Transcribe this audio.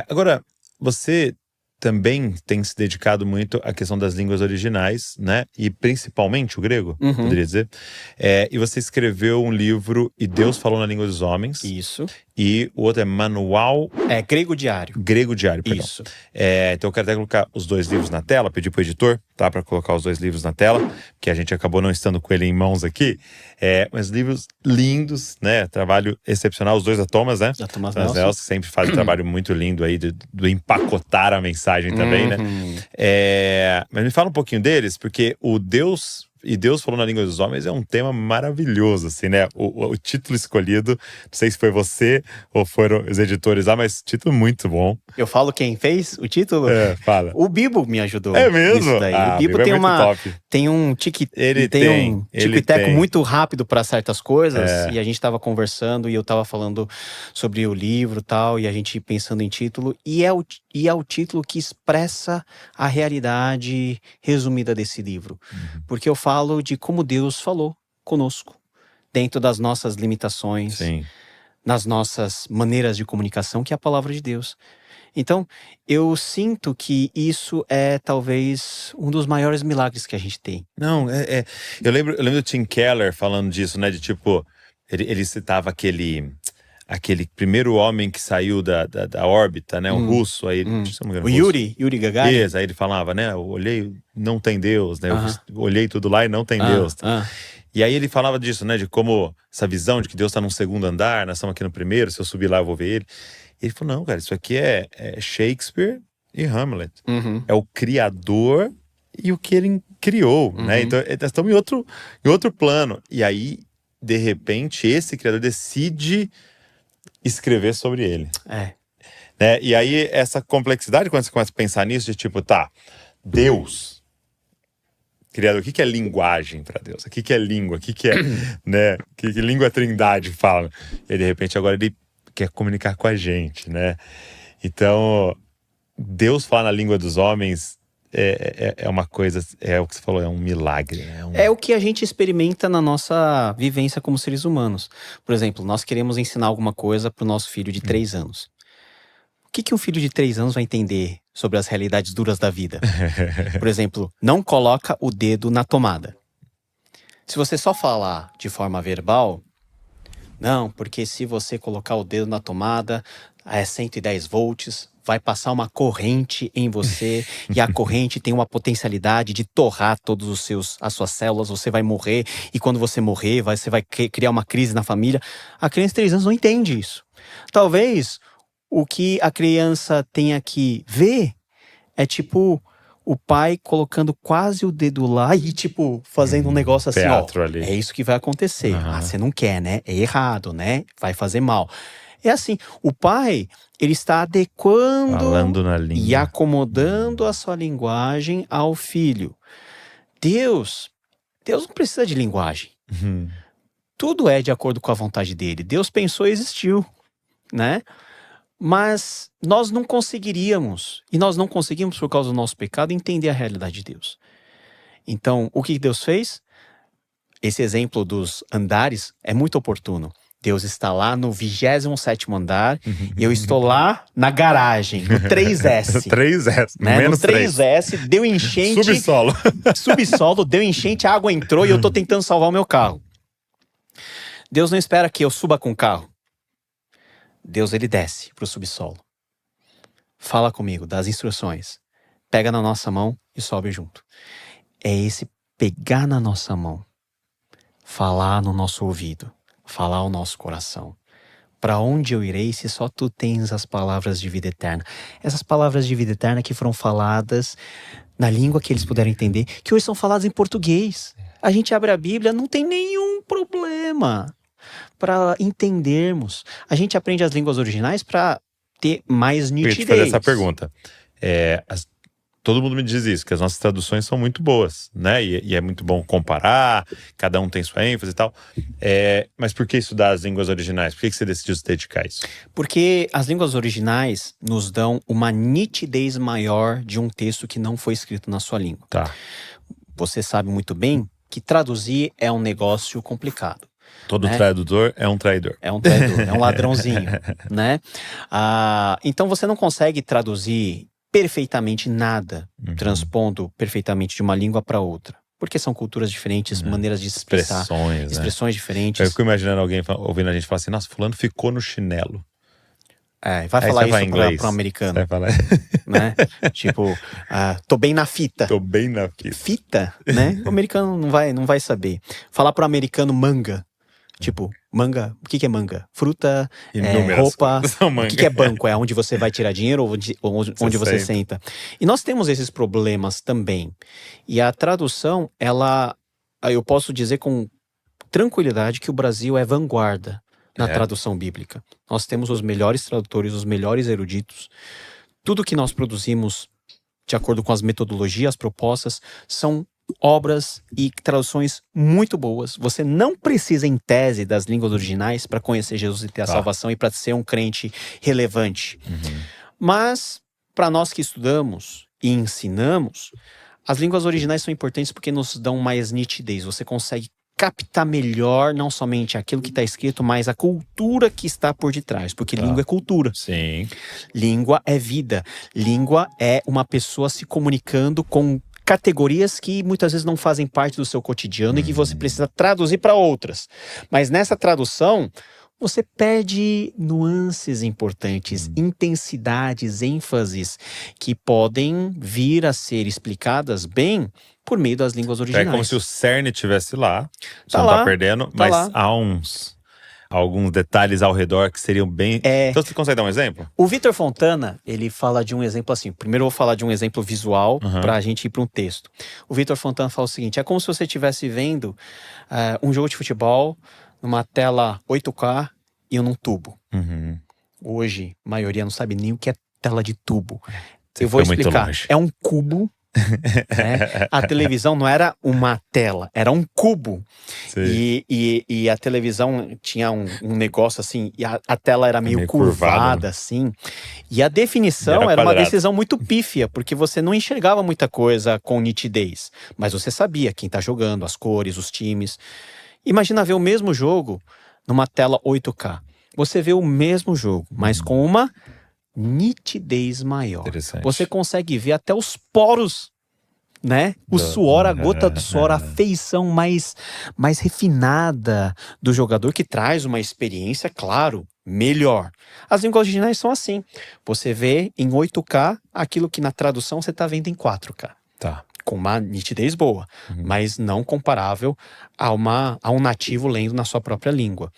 Agora, você também tem se dedicado muito à questão das línguas originais, né? E principalmente o grego, poderia dizer. E você escreveu um livro, E Deus Falou na Língua dos Homens. Isso. E o outro é Manual... Grego Diário. Grego Diário, perdão. Isso. Então eu quero até colocar os dois livros na tela, pedir pro editor, tá? Para colocar os dois livros na tela, que a gente acabou não estando com ele em mãos aqui. Mas livros lindos, né? Trabalho excepcional, os dois da Thomas, né? Da Thomas Nelson. Sempre faz um trabalho muito lindo aí do empacotar a mensagem também, né? Mas me fala um pouquinho deles, porque E Deus Falou na Língua dos Homens é um tema maravilhoso, assim, né? O título escolhido, não sei se foi você ou foram os editores lá, mas título muito bom. Eu falo quem fez o título? Fala. O Bibo me ajudou. É mesmo? Nisso daí. O Bibo tem tem um tico-teco muito rápido para certas coisas. E a gente tava conversando e eu tava falando sobre o livro e tal, e a gente pensando em título. E é o título que expressa a realidade resumida desse livro. Porque eu falo de como Deus falou conosco, dentro das nossas limitações, Sim. nas nossas maneiras de comunicação, que é a palavra de Deus. Então, eu sinto que isso é talvez um dos maiores milagres que a gente tem. Não, eu lembro do Tim Keller falando disso, né? De tipo, ele citava aquele primeiro homem que saiu da órbita, né? O russo, aí, o Yuri Gagarin. Isso, aí ele falava, né? Eu olhei, não tem Deus, né? Eu olhei tudo lá e não tem Deus. E aí ele falava disso, né? De como essa visão de que Deus está num segundo andar, nós estamos aqui no primeiro, se eu subir lá eu vou ver ele. E ele falou, não, cara, isso aqui é Shakespeare e Hamlet. É o criador e o que ele criou, né? Então, nós estamos em outro plano. E aí, de repente, esse criador decide escrever sobre ele. Né? E aí, essa complexidade, quando você começa a pensar nisso, de tipo, Deus, criador, o que é linguagem para Deus? O que é língua? O que é, né? Que língua a Trindade fala? E de repente, agora ele quer comunicar com a gente, né? Então, Deus falar na língua dos homens é uma coisa, é o que você falou, é um milagre. É o que a gente experimenta na nossa vivência como seres humanos. Por exemplo, nós queremos ensinar alguma coisa para o nosso filho de 3 anos. O que um filho de 3 anos vai entender sobre as realidades duras da vida? Por exemplo, não coloca o dedo na tomada. Se você só falar de forma verbal, não, porque se você colocar o dedo na tomada, 110 volts, vai passar uma corrente em você e a corrente tem uma potencialidade de torrar todas as suas células, você vai morrer e quando você morrer, você vai criar uma crise na família. A criança de 3 anos não entende isso. Talvez o que a criança tenha que ver é tipo o pai colocando quase o dedo lá e tipo fazendo um negócio assim, ali. É isso que vai acontecer. Você não quer, né? É errado, né? Vai fazer mal. É assim, o pai, ele está adequando e acomodando a sua linguagem ao filho. Deus não precisa de linguagem. Tudo é de acordo com a vontade dele. Deus pensou e existiu, né? Mas nós não conseguiríamos, e nós não conseguimos por causa do nosso pecado, entender a realidade de Deus. Então, o que Deus fez? Esse exemplo dos andares é muito oportuno. Deus está lá no 27º andar e eu estou lá na garagem, no 3S. 3S, né? menos no 3S, deu enchente. Subsolo, deu enchente, a água entrou e eu estou tentando salvar o meu carro. Deus não espera que eu suba com o carro. Deus, ele desce para o subsolo. Fala comigo, dá as instruções. Pega na nossa mão e sobe junto. É esse pegar na nossa mão, falar no nosso ouvido, falar ao nosso coração. Para onde eu irei se só tu tens as palavras de vida eterna? Essas palavras de vida eterna que foram faladas na língua que eles puderam entender, que hoje são faladas em português. A gente abre a Bíblia, não tem nenhum problema para entendermos. A gente aprende as línguas originais para ter mais nitidez. Eu ia te fazer essa pergunta. Todo mundo me diz isso, que as nossas traduções são muito boas, né? E é muito bom comparar, cada um tem sua ênfase e tal. Mas por que estudar as línguas originais? Por que você decidiu se dedicar a isso? Porque as línguas originais nos dão uma nitidez maior de um texto que não foi escrito na sua língua. Tá. Você sabe muito bem que traduzir é um negócio complicado. Todo né? tradutor é um traidor. É um traidor, é um ladrãozinho, né? Então você não consegue traduzir perfeitamente nada, transpondo perfeitamente de uma língua para outra. Porque são culturas diferentes, maneiras de expressar, expressões diferentes. Eu fico imaginando alguém ouvindo a gente falar assim, nossa, fulano ficou no chinelo. Vai falar isso para um americano. Vai falar. Né? Tipo, tô bem na fita. Tô bem na fita. Fita, né? O americano não vai saber. Falar pro americano manga. Tipo, manga, o que é manga? Fruta, roupa. O que é banco? É onde você vai tirar dinheiro ou onde você senta? E nós temos esses problemas também. E a tradução, eu posso dizer com tranquilidade que o Brasil é vanguarda na tradução bíblica. Nós temos os melhores tradutores, os melhores eruditos. Tudo que nós produzimos, de acordo com as metodologias propostas, são obras e traduções muito boas. Você não precisa, em tese, das línguas originais para conhecer Jesus e ter a salvação e para ser um crente relevante. Mas, para nós que estudamos e ensinamos, as línguas originais são importantes porque nos dão mais nitidez. Você consegue captar melhor não somente aquilo que está escrito, mas a cultura que está por detrás. Porque língua é cultura. Sim. Língua é vida. Língua é uma pessoa se comunicando com categorias que muitas vezes não fazem parte do seu cotidiano e que você precisa traduzir para outras. Mas nessa tradução, você perde nuances importantes, intensidades, ênfases que podem vir a ser explicadas bem por meio das línguas originais. É como se o cerne estivesse lá, você não tá perdendo, mas há alguns detalhes ao redor que seriam bem... Então você consegue dar um exemplo? O Vitor Fontana, ele fala de um exemplo assim. Primeiro eu vou falar de um exemplo visual pra gente ir para um texto. O Vitor Fontana fala o seguinte: é como se você estivesse vendo um jogo de futebol numa tela 8K e num tubo. Hoje, a maioria não sabe nem o que é tela de tubo. Eu vou explicar. É um cubo. Né? A televisão não era uma tela, era um cubo. E a televisão tinha um negócio assim, e a tela era meio curvada assim. E a definição era uma decisão muito pífia, porque você não enxergava muita coisa com nitidez, mas você sabia quem tá jogando, as cores, os times. Imagina ver o mesmo jogo numa tela 8K. Você vê o mesmo jogo, mas com uma nitidez maior. Você consegue ver até os poros, né? O suor, a gota do suor, a feição mais refinada do jogador, que traz uma experiência, claro, melhor. As línguas originais são assim. Você vê em 8K aquilo que na tradução você está vendo em 4K. Com uma nitidez boa, mas não comparável a um nativo lendo na sua própria língua.